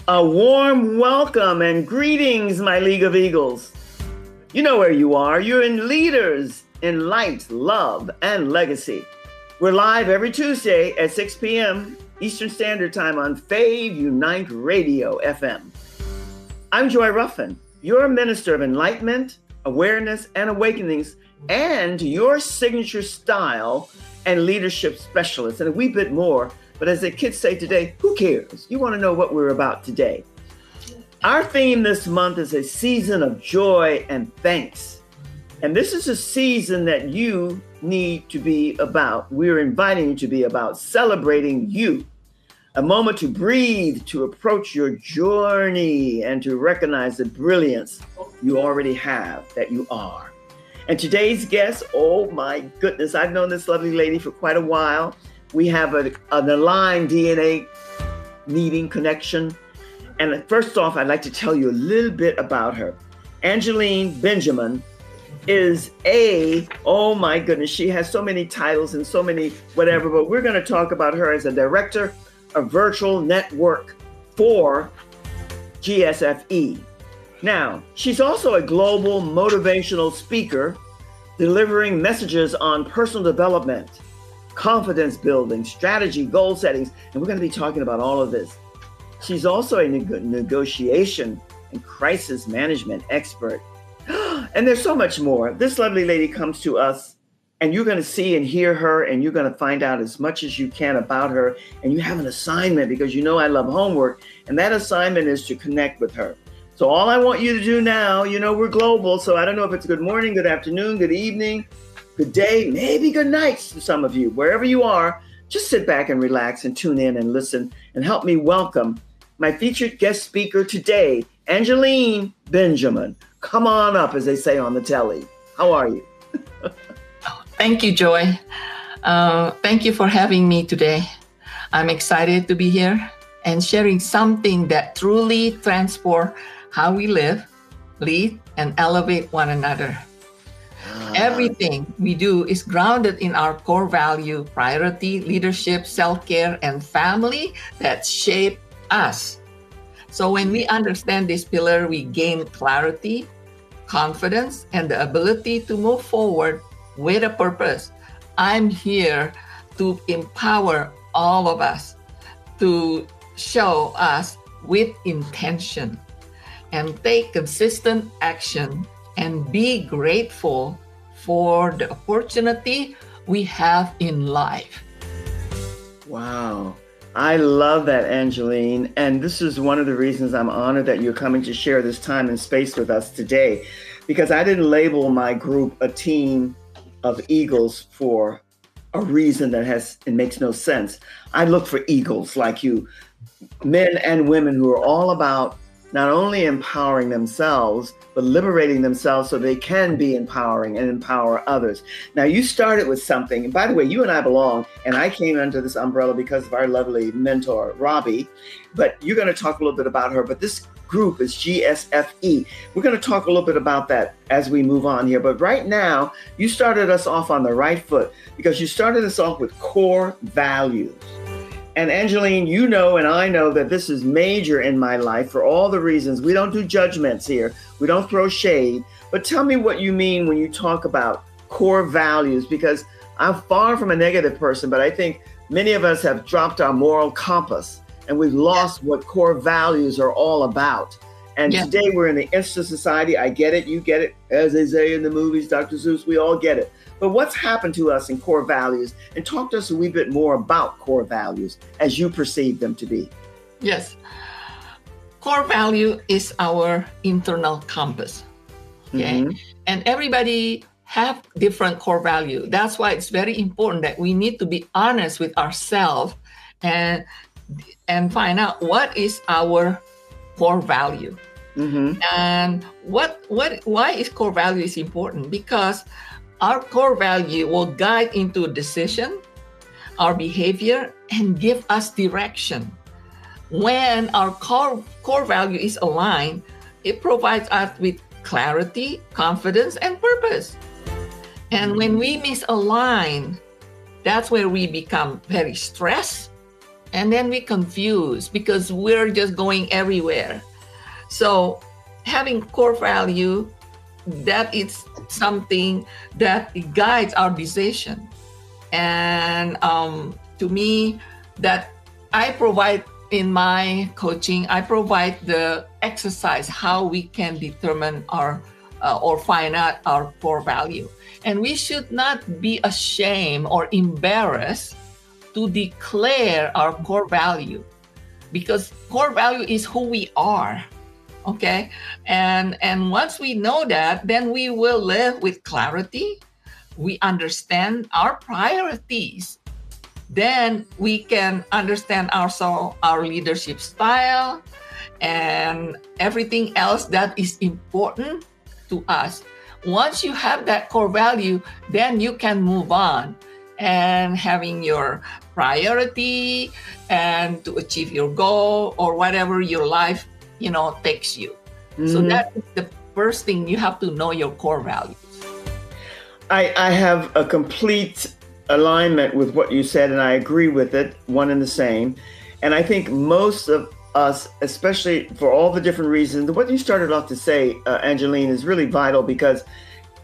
A warm welcome and greetings, my League of Eagles. You know where you are. You're in Leaders in Light, Love, and Legacy. We're live every Tuesday at 6 p.m. Eastern Standard Time on FavUnite Radio FM. I'm Joy Ruffen, your minister of enlightenment, awareness, and awakenings, and your signature style and leadership specialist, and a wee bit more. But as the kids say today, who cares? You want to know what we're about today. Our theme this month is a season of joy and thanks. And this is a season that you need to be about. We're inviting you to be about celebrating you. A moment to breathe, to approach your journey, and to recognize the brilliance you already have, that you are. And today's guest, oh my goodness, I've known this lovely lady for quite a while. We have an aligned DNA meeting connection. And first off, I'd like to tell you a little bit about her. Angeline Benjamin is oh my goodness, she has so many titles and so many whatever, but we're going to talk about her as a director of virtual network for GSFE. Now, she's also a global motivational speaker, delivering messages on personal development, confidence building, strategy, goal settings, and we're going to be talking about all of this. She's also a negotiation and crisis management expert. And there's so much more. This lovely lady comes to us, and you're going to see and hear her, and you're going to find out as much as you can about her. And you have an assignment, because you know I love homework, and that assignment is to connect with her. So all I want you to do now, you know we're global, so I don't know if it's good morning, good afternoon, good evening, good day, maybe good night to some of you. Wherever you are, just sit back and relax and tune in and listen and help me welcome my featured guest speaker today, Angeline Benjamin. Come on up, as they say on the telly. How are you? Thank you, Joy. Thank you for having me today. I'm excited to be here and sharing something that truly transforms how we live, lead, and elevate one another. Everything we do is grounded in our core value, priority, leadership, self-care, and family that shape us. So when we understand this pillar, we gain clarity, confidence, and the ability to move forward with a purpose. I'm here to empower all of us, to show us with intention, and take consistent action, and be grateful for the opportunity we have in life. Wow. I love that, Angeline. And this is one of the reasons I'm honored that you're coming to share this time and space with us today, because I didn't label my group a team of eagles for a reason it makes no sense. I look for eagles like you, men and women who are all about not only empowering themselves, but liberating themselves so they can be empowering and empower others. Now, you started with something, and by the way, you and I belong, and I came under this umbrella because of our lovely mentor, Robbie, but you're going to talk a little bit about her, but this group is GSFE. We're going to talk a little bit about that as we move on here, but right now, you started us off on the right foot, because you started us off with core values. And Angeline, you know, and I know that this is major in my life for all the reasons. We don't do judgments here. We don't throw shade. But tell me what you mean when you talk about core values, because I'm far from a negative person, but I think many of us have dropped our moral compass and we've lost what core values are all about. And today we're in the instant society. I get it. You get it. As they say in the movies, Dr. Seuss, we all get it. But what's happened to us in core values? And talk to us a wee bit more about core values as you perceive them to be. Yes. Core value is our internal compass. Okay. Mm-hmm. And everybody have different core value. That's why it's very important that we need to be honest with ourselves and find out what is our core value. Mm-hmm. And why is core value is important? Because our core value will guide into a decision, our behavior, and give us direction. When our core value is aligned, it provides us with clarity, confidence, and purpose. And when we misalign, that's where we become very stressed, and then we confuse because we're just going everywhere. So having core value, that is something that guides our decision. And to me, that I provide in my coaching, I provide the exercise how we can determine our or find out our core value. And we should not be ashamed or embarrassed to declare our core value, because core value is who we are. Okay. And once we know that, then we will live with clarity. We understand our priorities. Then we can understand also our leadership style and everything else that is important to us. Once you have that core value, then you can move on and having your priority and to achieve your goal or whatever your life, takes you. Mm-hmm. So that is the first thing. You have to know your core values. I have a complete alignment with what you said, and I agree with it, one and the same. And I think most of us, especially for all the different reasons, what you started off to say, Angeline, is really vital, because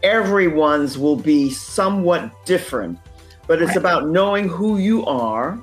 everyone's will be somewhat different, but it's about knowing who you are,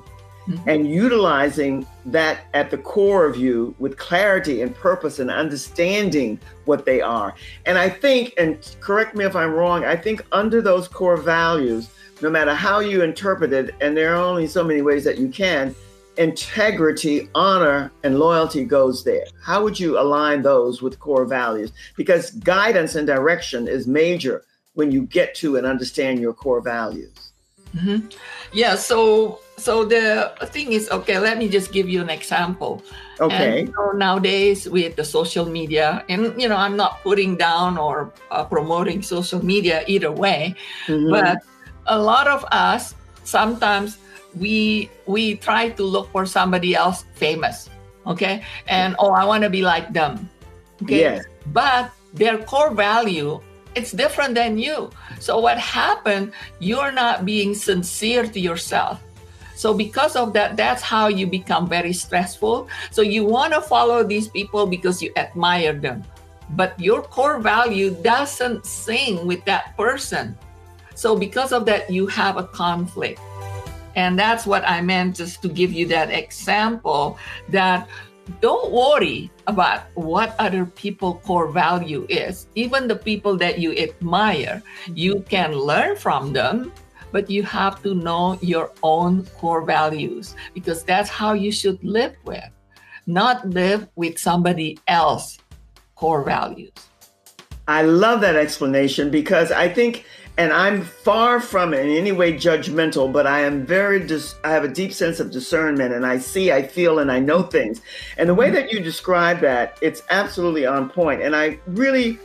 mm-hmm. and utilizing that at the core of you with clarity and purpose and understanding what they are. And I think, and correct me if I'm wrong, I think under those core values, no matter how you interpret it, and there are only so many ways that you can, integrity, honor, and loyalty goes there. How would you align those with core values? Because guidance and direction is major when you get to and understand your core values. Mm-hmm. Yeah, so the thing is, okay, let me just give you an example. Okay. And, nowadays with the social media, and I'm not putting down or promoting social media either way, mm-hmm. but a lot of us sometimes we try to look for somebody else famous, okay, and I want to be like them, okay. Yes. But their core value, it's different than you. So what happened? You're not being sincere to yourself. So because of that, that's how you become very stressful. So you want to follow these people because you admire them, but your core value doesn't sync with that person. So because of that, you have a conflict. And that's what I meant, just to give you that example, that don't worry about what other people's core value is. Even the people that you admire, you can learn from them, but you have to know your own core values, because that's how you should live with, not live with somebody else's core values. I love that explanation, because I think, and I'm far from in any way judgmental, but I am I have a deep sense of discernment, and I see, I feel, and I know things. And the way that you describe that, it's absolutely on point. And I really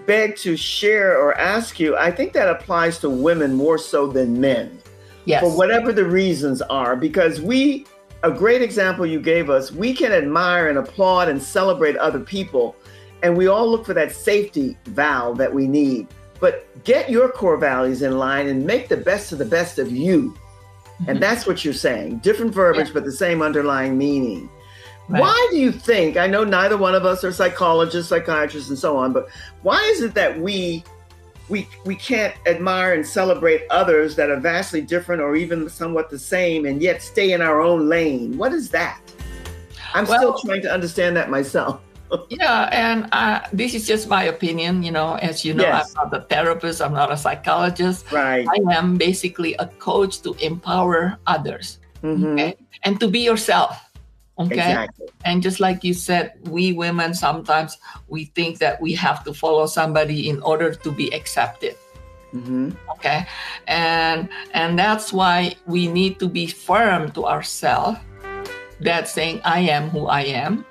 beg to share or ask you, I think that applies to women more so than men. Yes. For whatever the reasons are, because a great example you gave us, we can admire and applaud and celebrate other people, and we all look for that safety valve that we need. But get your core values in line and make the best of you. Mm-hmm. And that's what you're saying. Different verbiage, but the same underlying meaning. Right. Why do you think, I know neither one of us are psychologists, psychiatrists, and so on, but why is it that we can't admire and celebrate others that are vastly different or even somewhat the same, and yet stay in our own lane? What is that? I'm still trying to understand that myself. Yeah, and this is just my opinion, as you know, yes. I'm not a therapist, I'm not a psychologist. Right. I am basically a coach to empower others, mm-hmm. okay? And to be yourself, okay? Exactly. And just like you said, we women, sometimes we think that we have to follow somebody in order to be accepted, mm-hmm. okay? And that's why we need to be firm to ourselves, that saying, I am who I am.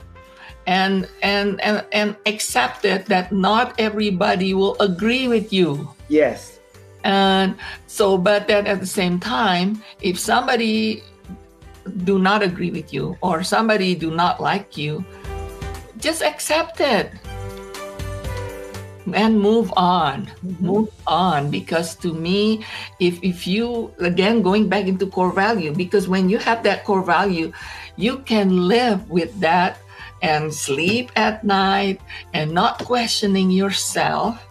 And accept it that not everybody will agree with you. Yes. And so, but then at the same time, if somebody do not agree with you or somebody do not like you, just accept it. and move on. Move on, because to me, if you, again, going back into core value, because when you have that core value, you can live with that and sleep at night and not questioning yourself.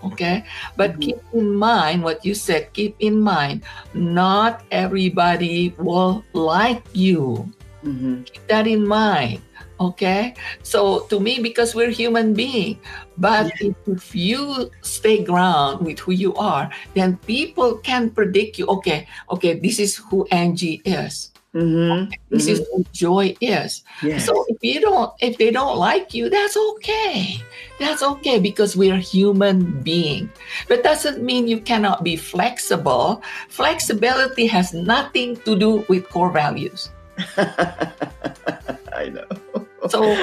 Okay, but keep in mind what you said. Keep in mind, not everybody will like you. Keep that in mind. Okay, so to me, because we're human beings, but if you stay ground with who you are, then people can predict you. Okay, this is who Angie is. This is who Joy is. Yes. So if they don't like you, that's okay. That's okay, because we're human beings. But doesn't mean you cannot be flexible. Flexibility has nothing to do with core values. I know. So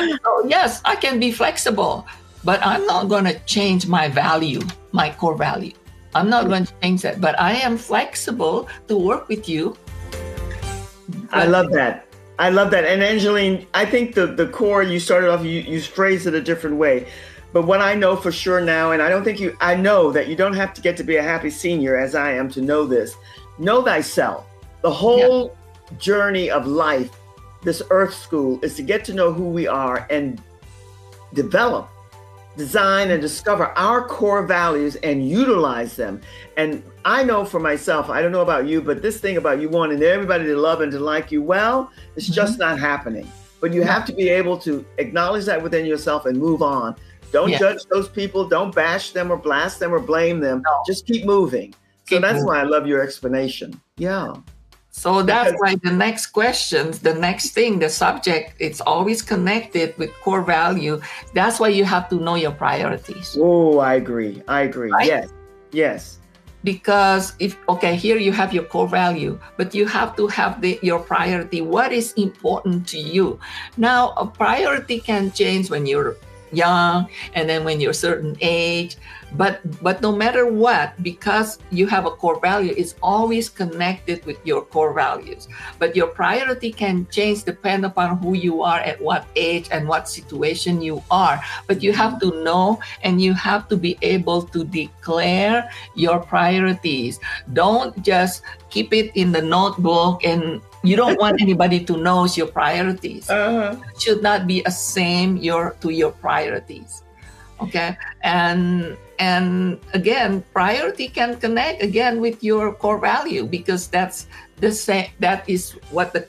yes, I can be flexible, but I'm not going to change my value, my core value. I'm not going to change that, but I am flexible to work with you. I love that. I love that. And Angeline, I think the core, you started off, you phrased it a different way. But what I know for sure now, and I know that you don't have to get to be a happy senior as I am to know this. Know thyself. The whole journey of life, this earth school, is to get to know who we are and develop, design, and discover our core values and utilize them. And I know for myself, I don't know about you, but this thing about you wanting everybody to love and to like you, well, it's just not happening. But you have to be able to acknowledge that within yourself and move on. Don't judge those people. Don't bash them or blast them or blame them. No. Just keep moving. So that's why I love your explanation. Yeah. So that's why the next questions, the next thing, the subject, it's always connected with core value. That's why you have to know your priorities. Oh, I agree. Right? Yes. Because here you have your core value, but you have to have your priority. What is important to you? Now, a priority can change when you're young and then when you're a certain age. But no matter what, because you have a core value, it's always connected with your core values. But your priority can change depending upon who you are, at what age and what situation you are. But you have to know, and you have to be able to declare your priorities. Don't just keep it in the notebook, and you don't want anybody to know your priorities. It should not be the same to your priorities. Okay, and again, priority can connect again with your core value, because that's the same. That is what the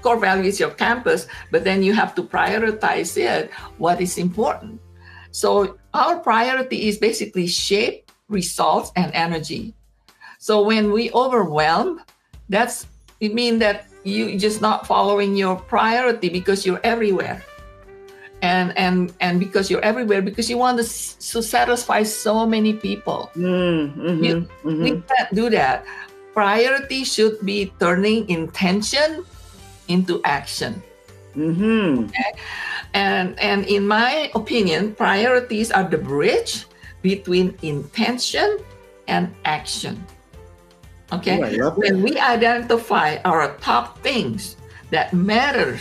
core value is, your campus. But then you have to prioritize it. What is important? So our priority is basically shape, results, and energy. So when we overwhelm, it means that you just not following your priority because you're everywhere. And because you're everywhere, because you want to satisfy so many people. We can't do that. Priority should be turning intention into action. Okay? And in my opinion, priorities are the bridge between intention and action. Okay, when we identify our top things that matters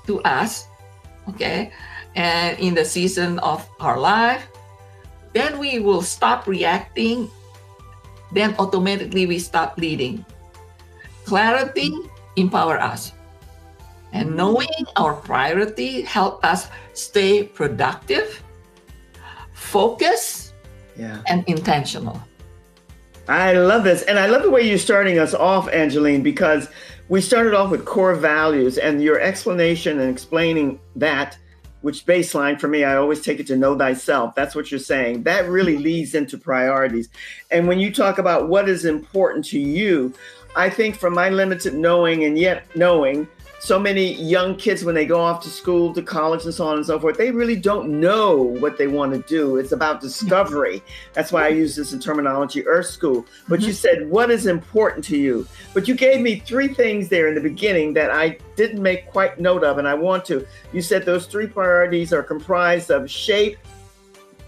to us, okay, and in the season of our life, then we will stop reacting. Then automatically we stop leading. Clarity empower us, and knowing our priority help us stay productive, focused, and intentional. I love this. And I love the way you're starting us off, Angeline, because we started off with core values, and your explanation and explaining that, which baseline for me, I always take it to know thyself. That's what you're saying. That really leads into priorities. And when you talk about what is important to you, I think from my limited knowing and yet knowing, so many young kids, when they go off to school, to college and so on and so forth, they really don't know what they want to do. It's about discovery. That's why I use this in terminology, Earth School. But you said, what is important to you? But you gave me 3 things there in the beginning that I didn't make quite note of, and I want to. You said those 3 priorities are comprised of shape,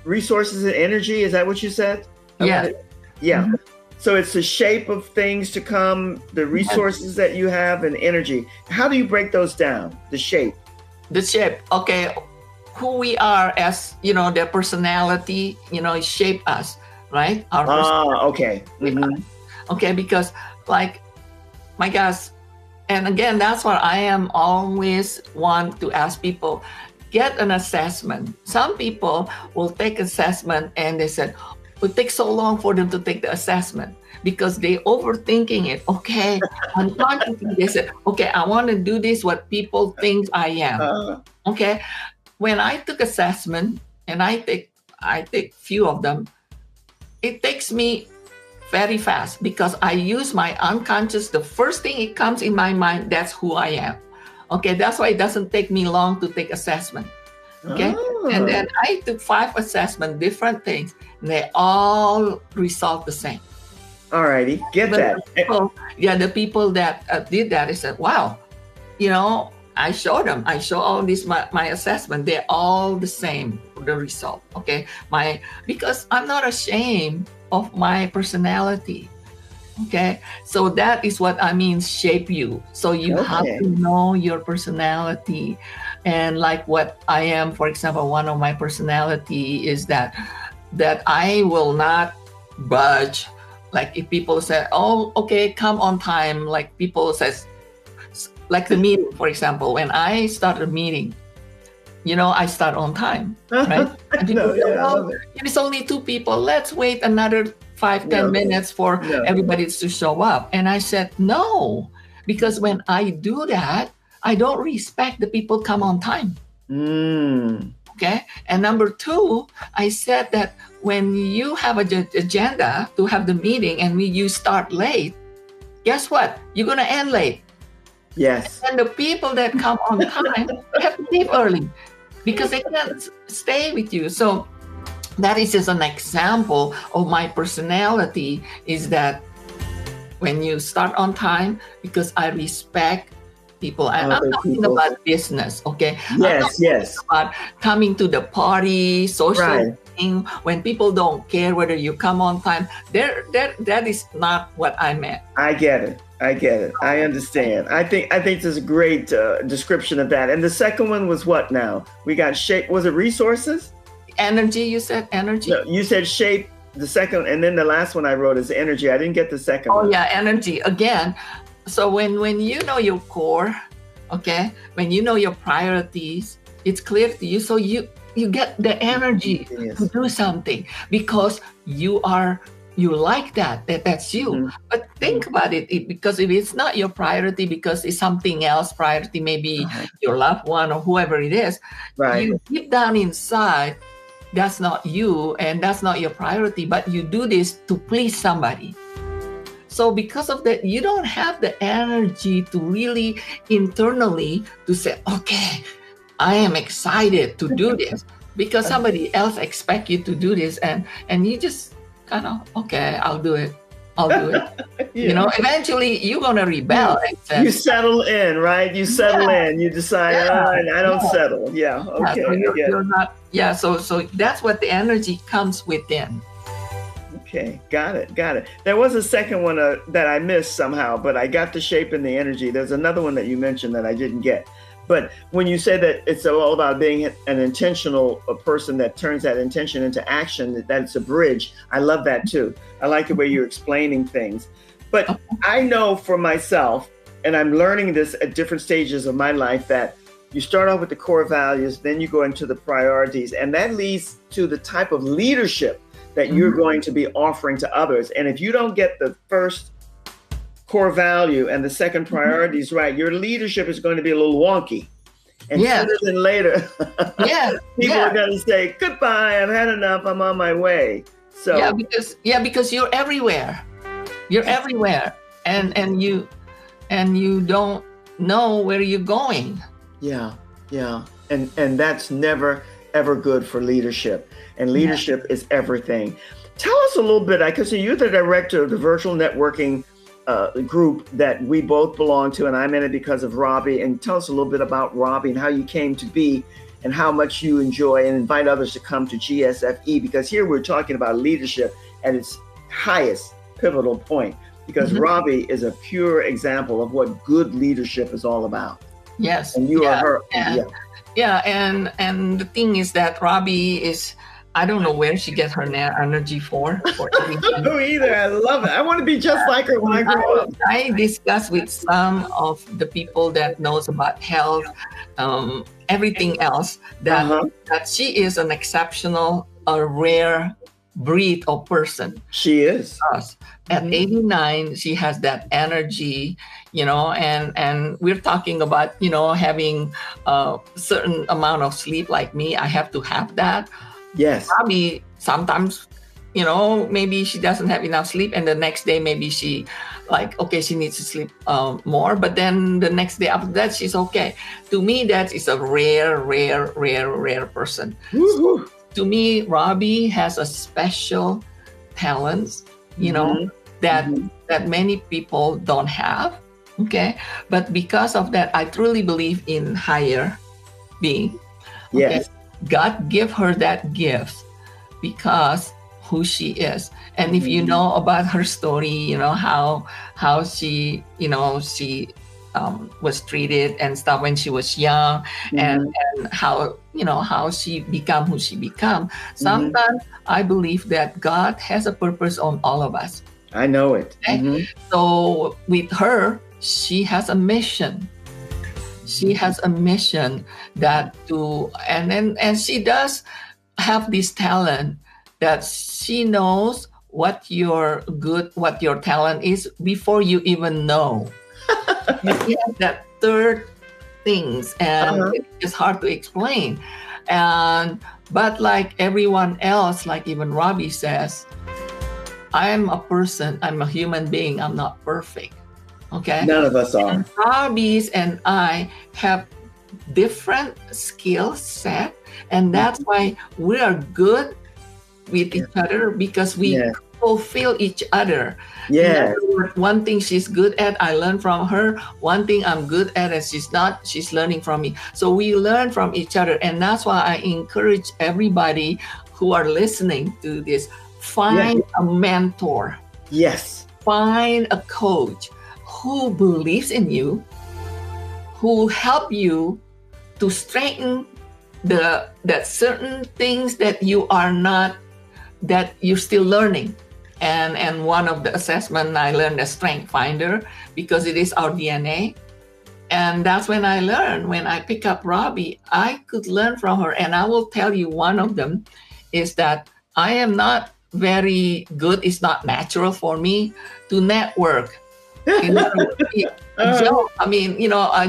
resources, and energy. Is that what you said? Yeah. So it's the shape of things to come, the resources that you have, and energy. How do you break those down? The shape. Okay. who we are as, their personality, shape us, right? Our personality. Okay. Mm-hmm. Okay, because like, my gosh, and again, that's what I am always want to ask people, get an assessment. Some people will take assessment and they said, it takes so long for them to take the assessment because they overthinking it. Okay, unconsciously they said, okay, I want to do this, what people think I am. Okay, when I took assessment, and I take few of them, it takes me very fast because I use my unconscious. The first thing it comes in my mind, that's who I am. Okay, that's why it doesn't take me long to take assessment. Okay, and then I took 5 assessment, different things, and they all result the same. Alrighty, get that. The people that did that, I said, wow, I show all this, my assessment, they're all the same, the result. Okay, because I'm not ashamed of my personality. Okay, so that is what I mean, shape you. So you have to know your personality. And like what I am, for example, one of my personality is that I will not budge. Like if people say, oh, okay, come on time, like people says, like the meeting, for example, when I start a meeting, I start on time, right? And people say, oh, it's only 2 people. Let's wait another 5-10 minutes for everybody to show up. And I said, no, because when I do that, I don't respect the people come on time. Okay. And number 2, I said that when you have an agenda to have the meeting and you start late, guess what? You're going to end late. Yes. And the people that come on time have to leave early because they can't stay with you. So that is just an example of my personality, is that when you start on time, because I respect people. I'm talking about business, okay? Yes. About coming to the party, social thing, when people don't care whether you come on time. That is not what I meant. I get it. I understand. I think this is a great description of that. And the second one was what now? We got shape. Was it resources? Energy, you said energy? No, you said shape, the second, and then the last one I wrote is energy. I didn't get the second one. Oh, yeah, energy. Again, so when you know your core, okay, when you know your priorities, it's clear to you. So you get the energy to do something because you like that's you. Mm-hmm. But think about it, because if it's not your priority, because it's something else priority, maybe your loved one or whoever it is, you deep down inside, that's not you and that's not your priority, but you do this to please somebody. So because of that, you don't have the energy to really internally to say, okay, I am excited to do this because somebody else expect you to do this, and you just kind of, okay, I'll do it. Eventually you're going to rebel. You settle in, right? You settle in. You decide, I don't settle. Yeah. Okay. So you're not. Yeah. So that's what the energy comes within. Okay. Got it. There was a second one that I missed somehow, but I got the shape and the energy. There's another one that you mentioned that I didn't get. But when you say that it's all about being an intentional person that turns that intention into action, that's a bridge. I love that too. I like the way you're explaining things. But I know for myself, and I'm learning this at different stages of my life, that you start off with the core values, then you go into the priorities, and that leads to the type of leadership that you're going to be offering to others. And if you don't get the first core value and the second priorities right, your leadership is going to be a little wonky. And sooner than later, people are going to say, goodbye, I've had enough, I'm on my way. So because you're everywhere. You're everywhere. And you don't know where you're going. Yeah. And that's never, ever good for leadership. And leadership is everything. Tell us a little bit, because you're the director of the virtual networking group that we both belong to, and I'm in it because of Robbie. And tell us a little bit about Robbie and how you came to be and how much you enjoy, and invite others to come to GSFE, because here we're talking about leadership at its highest pivotal point, because Robbie is a pure example of what good leadership is all about. Yes. And you are her. Yeah, and the thing is that Robbie is, I don't know where she gets her energy for everything. Oh, either. I love it. I want to be just like her when I grow up. I discuss with some of the people that knows about health, everything else, that Uh-huh. that she is an exceptional, a rare breed of person. She is. Us. At 89, she has that energy, and we're talking about, having a certain amount of sleep like me. I have to have that. Yes. Probably sometimes, maybe she doesn't have enough sleep, and the next day maybe she she needs to sleep more, but then the next day after that she's okay. To me, that is a rare person. So, to me, Robbie has a special talent, that many people don't have. Okay, but because of that, I truly believe in higher being. Okay? Yes. God give her that gift because who she is. And if you know about her story, how she was treated and stuff when she was young, and how she become who she become. Sometimes I believe that God has a purpose on all of us. I know it. Okay? So with her, she has a mission. She has a mission and she does have this talent that she knows what your talent is before you even know. She has that third things, and it's hard to explain. But like everyone else, like even Robbie says, I'm a person, I'm a human being, I'm not perfect. Okay. None of us are. And Robbie and I have different skill set, and that's why we are good with each other, because we fulfill each other. Yeah. One thing she's good at, I learn from her. One thing I'm good at, and she's not, she's learning from me. So we learn from each other, and that's why I encourage everybody who are listening to this, find a mentor. Yes. Find a coach who believes in you, who help you to strengthen that certain things that you are not, that you're still learning. And one of the assessment I learned a strength finder, because it is our DNA. And that's when I learned, when I pick up Robbie, I could learn from her. And I will tell you, one of them is that I am not very good. It's not natural for me to network.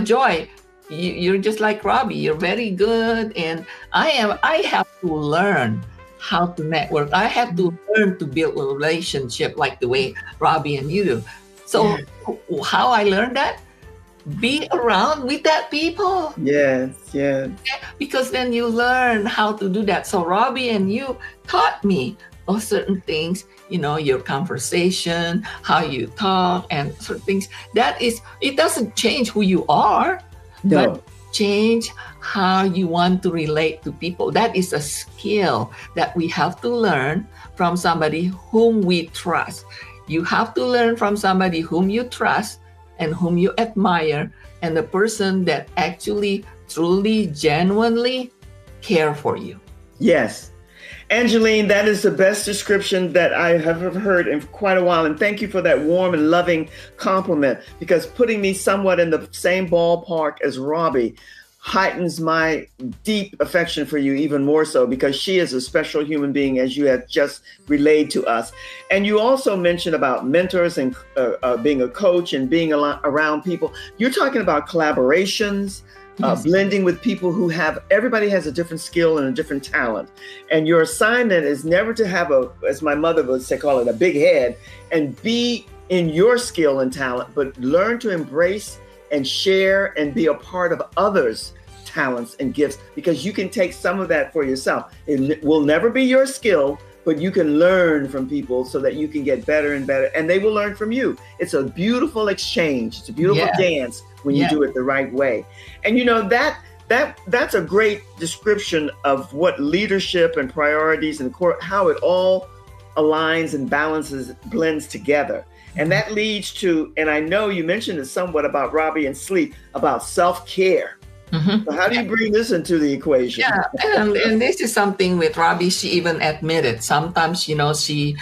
Joy, you're just like Robbie. You're very good, and I have to learn how to network. I have to learn to build a relationship like the way Robbie and you do. So how I learned that? Be around with that people. Yes. Because then you learn how to do that. So Robbie and you taught me of certain things, your conversation, how you talk, and certain things. It doesn't change who you are, but change how you want to relate to people. That is a skill that we have to learn from somebody whom we trust. You have to learn from somebody whom you trust and whom you admire, and the person that actually, truly, genuinely care for you. Yes. Angeline, that is the best description that I have heard in quite a while. And thank you for that warm and loving compliment, because putting me somewhat in the same ballpark as Robbie heightens my deep affection for you even more so, because she is a special human being, as you have just relayed to us. And you also mentioned about mentors and being a coach and being around people. You're talking about collaborations, blending with people who everybody has a different skill and a different talent. And your assignment is never to have as my mother would say, call it a big head, and be in your skill and talent, but learn to embrace and share and be a part of others' talents and gifts, because you can take some of that for yourself. It will never be your skill, but you can learn from people so that you can get better and better, and they will learn from you. It's a beautiful exchange. It's a beautiful dance when you do it the right way. And that's a great description of what leadership and priorities and how it all aligns and balances, blends together. And that leads to, and I know you mentioned it somewhat about Robbie and sleep, about self-care. So how do you bring this into the equation? Yeah, and this is something with Robbie. She even admitted sometimes, she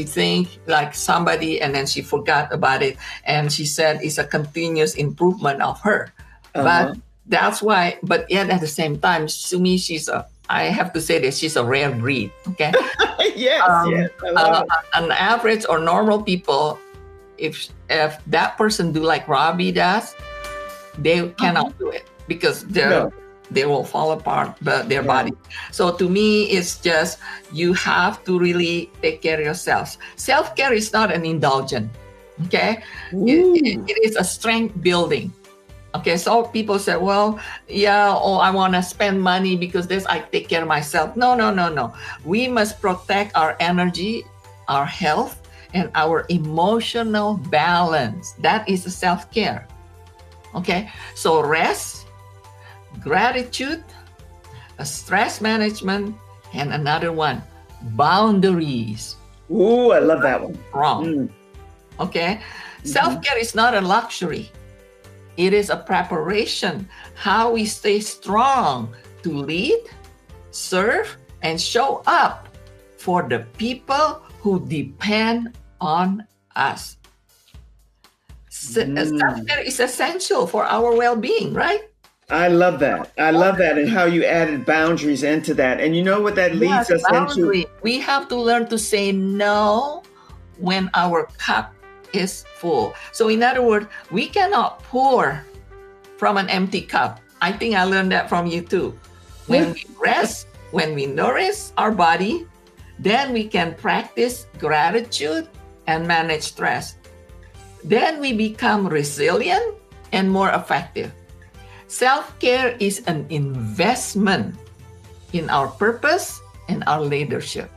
think like somebody, and then she forgot about it, and she said it's a continuous improvement of her. But that's why. But yet at the same time, to me, I have to say this, she's a rare breed. Okay. Yes, yes. I love it. An average or normal people, if that person do like Robbie does, they cannot do it because they will fall apart, their body. So to me, it's just you have to really take care of yourselves. Self-care is not an indulgence. Okay, it is a strength building. Okay, so people say, well, I want to spend money because I take care of myself. No. We must protect our energy, our health, and our emotional balance. That is self-care. Okay, so rest, gratitude, stress management, and another one, boundaries. Ooh, I love that one. Wrong. Okay, self-care is not a luxury. It is a preparation, how we stay strong to lead, serve, and show up for the people who depend on us. Self-care is essential for our well-being, right? I love that. I love that, and how you added boundaries into that. And you know what that leads us into? We have to learn to say no when our cup is full. So in other words, we cannot pour from an empty cup. I think I learned that from you too. When we rest, when we nourish our body, then we can practice gratitude and manage stress. Then we become resilient and more effective. Self-care is an investment in our purpose and our leadership.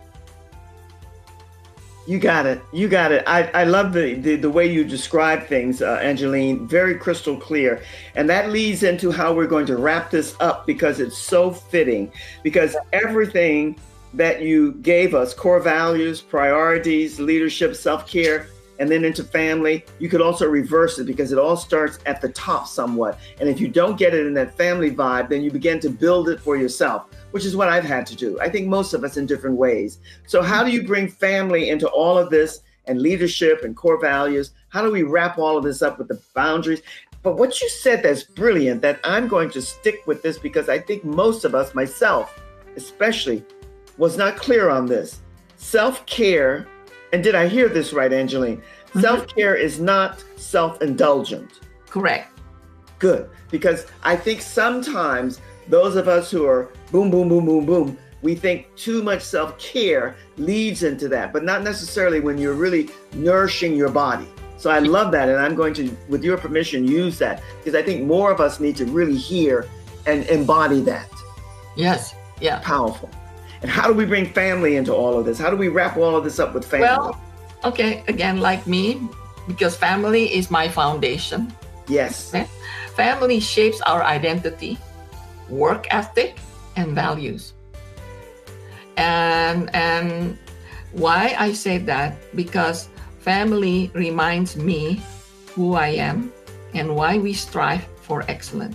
You got it. You got it. I love the way you describe things, Angeline, very crystal clear. And that leads into how we're going to wrap this up, because it's so fitting, because everything that you gave us, core values, priorities, leadership, self-care, and then into family, you could also reverse it, because it all starts at the top somewhat. And if you don't get it in that family vibe, then you begin to build it for yourself, which is what I've had to do. I think most of us in different ways. So how do you bring family into all of this, and leadership and core values? How do we wrap all of this up with the boundaries? But what you said that's brilliant, that I'm going to stick with this, because I think most of us, myself especially, was not clear on this. Self-care, and did I hear this right, Angeline? Self-care is not self-indulgent. Correct. Good. Because I think sometimes those of us who are boom, boom, boom, boom, boom, we think too much self-care leads into that, but not necessarily when you're really nourishing your body. So I love that. And I'm going to, with your permission, use that, because I think more of us need to really hear and embody that. Yes. Yeah. Powerful. And how do we bring family into all of this? How do we wrap all of this up with family? Well, okay, again, like me, because family is my foundation. Yes. Okay? Family shapes our identity, work ethic, and values. And why I say that? Because family reminds me who I am and why we strive for excellence.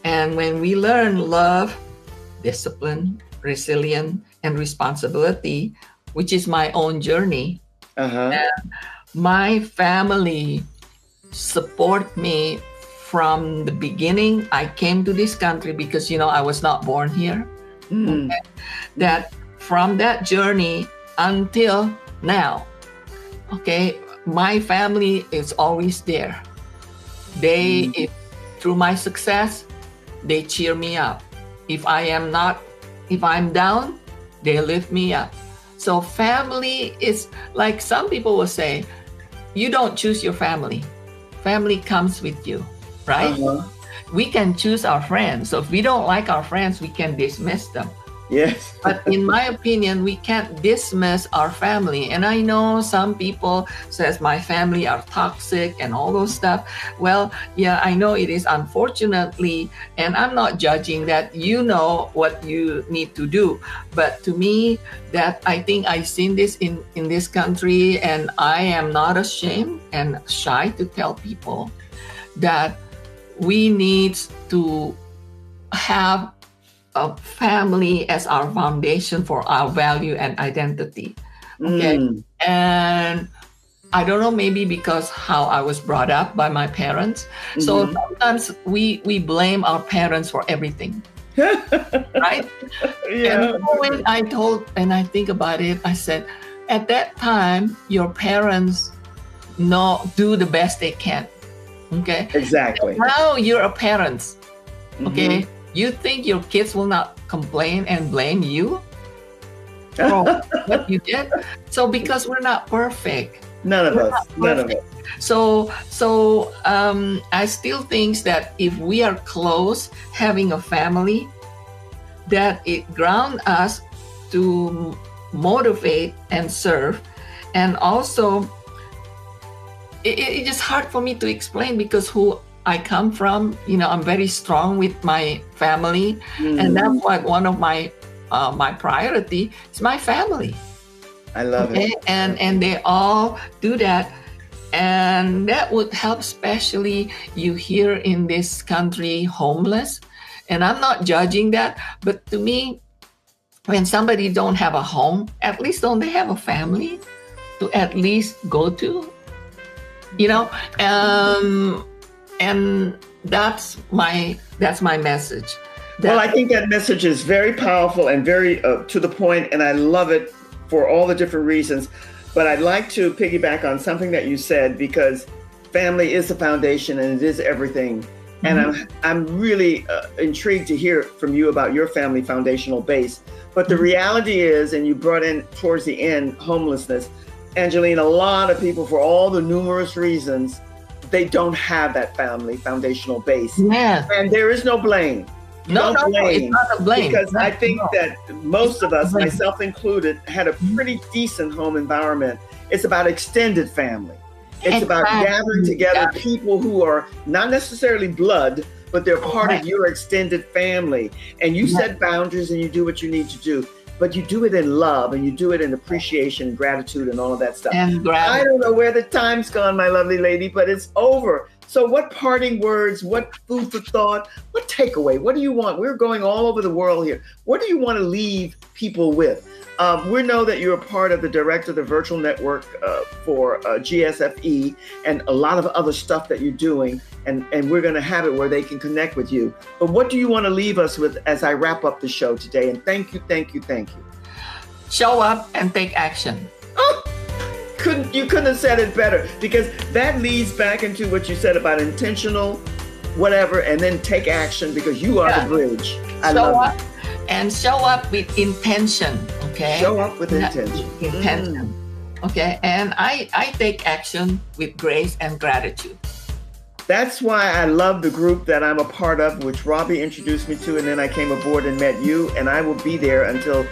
And when we learn love, discipline, resilience, and responsibility, which is my own journey, and my family support me from the beginning. I came to this country because, I was not born here. Okay? That from that journey until now, okay, my family is always there. Through my success, they cheer me up. If I'm down, they lift me up. So family is like, some people will say, you don't choose your family. Family comes with you, right? We can choose our friends. So if we don't like our friends, we can dismiss them. Yes. But in my opinion, we can't dismiss our family. And I know some people says my family are toxic and all those stuff. Well, yeah, I know it is, unfortunately, and I'm not judging that. You know what you need to do. But to me, that I think I've seen this in this country, and I am not ashamed and shy to tell people that we need to have a family as our foundation for our value and identity. Okay. And I don't know, maybe because how I was brought up by my parents. So sometimes we blame our parents for everything. Right? Yeah. And when I think about it, I said, at that time, your parents do the best they can. Okay. Exactly. And now you're a parent. Okay. You think your kids will not complain and blame you for what you did? So because we're not perfect. None of us. So I still think that if we are close, having a family, that it grounds us to motivate and serve. And also, it's just hard for me to explain because who I come from, I'm very strong with my family. And that's why one of my priority is my family. I love it. And they all do that. And that would help, especially you here in this country, homeless. And I'm not judging that. But to me, when somebody don't have a home, at least don't they have a family to at least go to? And that's my message. Well, I think that message is very powerful and very to the point, and I love it for all the different reasons. But I'd like to piggyback on something that you said, because family is the foundation and it is everything. And I'm really intrigued to hear from you about your family foundational base. But the reality is, and you brought in towards the end, homelessness. Angeline, a lot of people, for all the numerous reasons, they don't have that family foundational base. Yeah. And there is no blame. No, it's not a blame. Because I think that most of us, myself included, had a pretty decent home environment. It's about extended family. It's about gathering together people who are not necessarily blood, but they're part of your extended family. And you set boundaries and you do what you need to do. But you do it in love and you do it in appreciation, gratitude, and all of that stuff. I don't know where the time's gone, my lovely lady, but it's over. So what parting words, what food for thought, what takeaway, what do you want? We're going all over the world here. What do you want to leave people with? We know that you're a part of the director of the virtual network for GSFE and a lot of other stuff that you're doing. And we're going to have it where they can connect with you. But what do you want to leave us with as I wrap up the show today? And thank you. Show up and take action. Oh, you couldn't have said it better, because that leads back into what you said about intentional, whatever, and then take action, because you are the bridge. I love it. And show up with intention, okay? Show up with intention. Okay? And I take action with grace and gratitude. That's why I love the group that I'm a part of, which Robbie introduced me to, and then I came aboard and met you, and I will be there until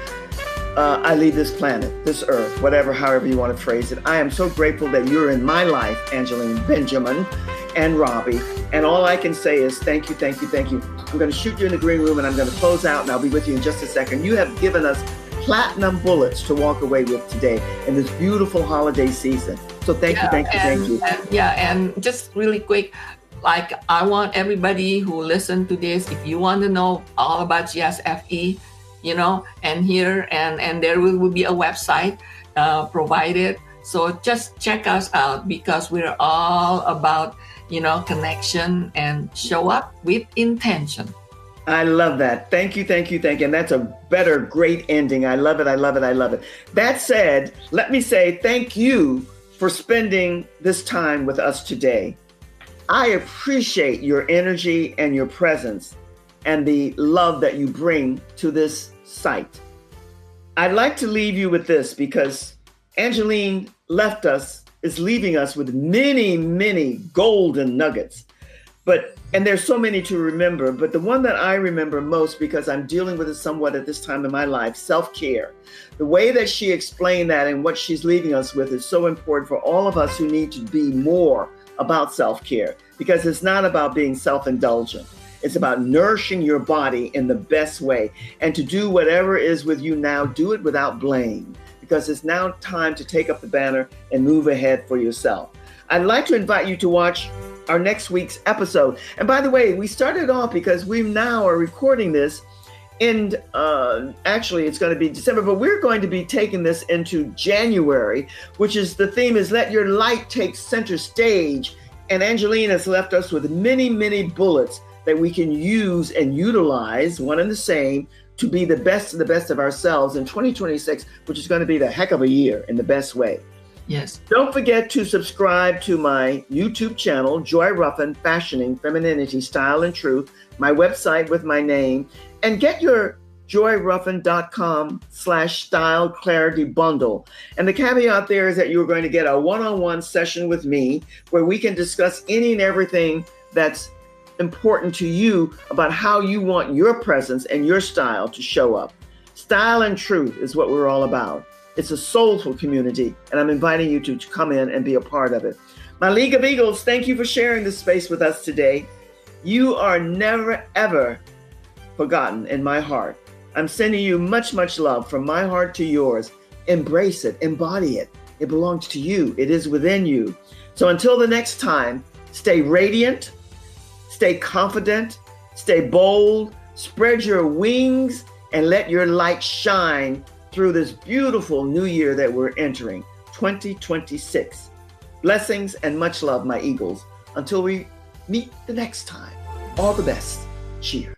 I leave this planet, this earth, however you want to phrase it. I am so grateful that you're in my life, Angeline Benjamin and Robbie. And all I can say is thank you. I'm going to shoot you in the green room and I'm going to close out, and I'll be with you in just a second. You have given us platinum bullets to walk away with today in this beautiful holiday season. So thank you. And just really quick, like I want everybody who listen to this, if you want to know all about GSFE, and here and there will be a website provided. So just check us out, because we're all about, connection and show up with intention. I love that. Thank you. And that's a great ending. I love it. That said, let me say thank you for spending this time with us today. I appreciate your energy and your presence and the love that you bring to this site. I'd like to leave you with this, because Angeline is leaving us with many, many golden nuggets. And there's so many to remember, but the one that I remember most, because I'm dealing with it somewhat at this time in my life, self-care. The way that she explained that and what she's leaving us with is so important for all of us who need to be more about self-care, because it's not about being self-indulgent. It's about nourishing your body in the best way. And to do whatever is with you now, do it without blame, because it's now time to take up the banner and move ahead for yourself. I'd like to invite you to watch our next week's episode. And by the way, we started off because we now are recording this in, actually it's going to be December, but we're going to be taking this into January, which is the theme is Let Your Light Take Center Stage. And Angeline has left us with many, many bullets that we can use and utilize, one and the same, to be the best of the best of ourselves in 2026, which is going to be the heck of a year in the best way. Yes. Don't forget to subscribe to my YouTube channel, Joy Ruffen, Fashioning Femininity, Style, and Truth, my website with my name, and get your joyruffen.com/style clarity bundle. And the caveat there is that you're going to get a one-on-one session with me where we can discuss any and everything that's important to you about how you want your presence and your style to show up. Style and truth is what we're all about. It's a soulful community, and I'm inviting you to come in and be a part of it. My League of Eagles, thank you for sharing this space with us today. You are never, ever forgotten in my heart. I'm sending you much, much love from my heart to yours. Embrace it, embody it. It belongs to you. It is within you. So until the next time, stay radiant, stay confident, stay bold, spread your wings, and let your light shine through this beautiful new year that we're entering, 2026. Blessings and much love, my Eagles. Until we meet the next time, all the best. Cheers.